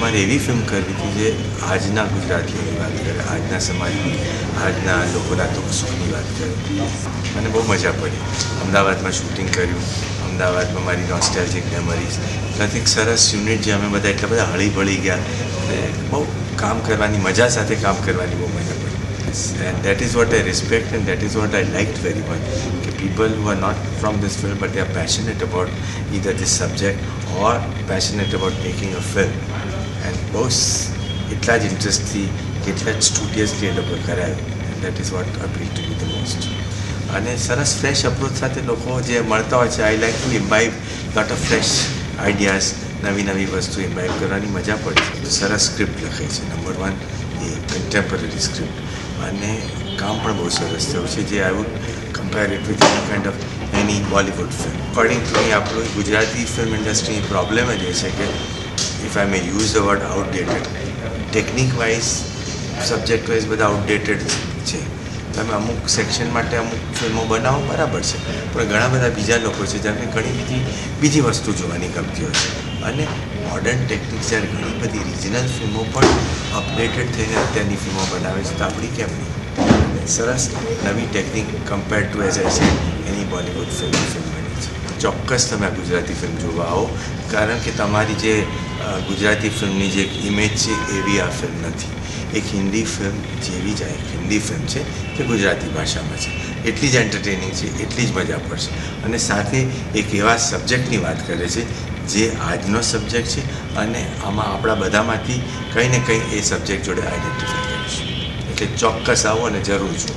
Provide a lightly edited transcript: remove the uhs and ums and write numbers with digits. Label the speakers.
Speaker 1: અમારે એવી ફિલ્મ કરવી હતી જે આજના ગુજરાતીઓની વાત કરે, આજના સમાજની, આજના લોકોના દુઃખ સુખની વાત કરે. મને બહુ મજા પડી. અમદાવાદમાં શૂટિંગ કર્યું, અમદાવાદમાં મારી નોસ્ટેલ્જિક મેમરીઝ પ્લસ એક સરસ યુનિટ જે અમે બધા એટલા બધા હળી ભળી ગયા એટલે બહુ કામ કરવાની મજા સાથે કામ કરવાની બહુ મજા પડી. And that is what I respect and that is what I liked very much. Okay, people who are not from this film but they are passionate about either this subject or passionate about making a film. And both એટલા જ ઇન્ટરેસ્ટથી કેટલા જ સ્ટુડિયસલી એ લોકો કરાય. And that is what appealed to me the most. અને સરસ fresh approach સાથે લોકો જે મળતા હોય છે, I like to imbibe lot of fresh ideas, નવી નવી વસ્તુ ઇમ્બાઇબ કરવાની મજા પડે છે. સરસ સ્ક્રિપ્ટ લખાઈ છે. નંબર 1 એ કન્ટેમ્પરરી સ્ક્રિપ્ટ અને કામ પણ બહુ સરસ થયું છે જે I would compare it with any kind of any Bollywood film. According to me આપણું ગુજરાતી ફિલ્મ ઇન્ડસ્ટ્રીની પ્રોબ્લેમ જ એ છે કે if I May use the word outdated, technique wise subject wise બધા આઉટડેટેડ છે. તમે અમુક સેક્શન માટે અમુક ફિલ્મો બનાવો બરાબર છે, પણ ઘણા બધા બીજા લોકો છે જેમને ઘણી બીજી વસ્તુ જોવાની ગમતી હોય છે. અને મોડર્ન ટેકનિક જ્યારે ઘણી બધી રિજનલ ફિલ્મો પણ અપડેટેડ થઈને અત્યારની ફિલ્મો બનાવે છે તો આપણી કેમ નહીં? સરસ નવી technique compare to as I said any Bollywood film બની છે. ચોક્કસ તમે આ ગુજરાતી ફિલ્મ જોવા આવો, કારણ કે તમારી જે ગુજરાતી ફિલ્મની જે ઇમેજ છે એવી આ ફિલ્મ નથી. એક હિન્દી ફિલ્મ જેવી જ આ એક હિન્દી ફિલ્મ છે કે ગુજરાતી ભાષામાં છે. એટલી જ એન્ટરટેનિંગ છે, એટલી જ મજા પડશે. અને સાથે એક એવા સબ્જેક્ટની વાત કરે છે જે આજનો સબ્જેક્ટ છે અને આમાં આપણા બધામાંથી કંઈ ને કંઈ એ સબ્જેક્ટ જોડે આઈડેન્ટિફાઈ કરીશું. એટલે ચોક્કસ આવો અને જરૂર જુઓ.